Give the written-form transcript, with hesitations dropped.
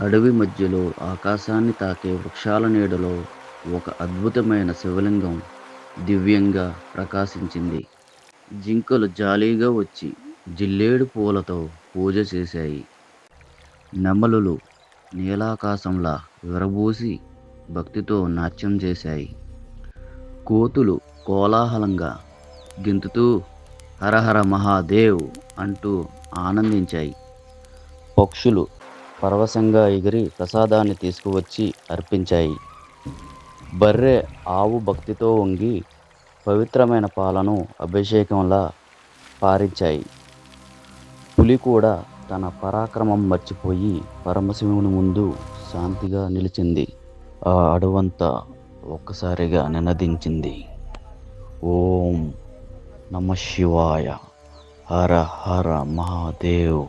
అడవి మధ్యలో ఆకాశాన్ని తాకే వృక్షాల నీడలో ఒక అద్భుతమైన శివలింగం దివ్యంగా ప్రకాశించింది. జింకలు జాలీగా వచ్చి జిల్లేడు పూలతో పూజ చేశాయి. నెమలులు నీలాకాశంలా విరబూసి భక్తితో నాట్యం చేశాయి. కోతులు కోలాహలంగా గెంతుతూ హరహర మహాదేవ్ అంటూ ఆనందించాయి. పక్షులు పరవశంగా ఎగిరి ప్రసాదాన్ని తీసుకువచ్చి అర్పించాయి. బర్రె ఆవు భక్తితో వంగి పవిత్రమైన పాలను అభిషేకంలా పారించాయి. పులి కూడా తన పరాక్రమం మర్చిపోయి పరమశివుని ముందు శాంతిగా నిలిచింది. ఆ అడవంతా ఒక్కసారిగా నినదించింది. ఓం నమ శివాయ, హర హర మహాదేవ్.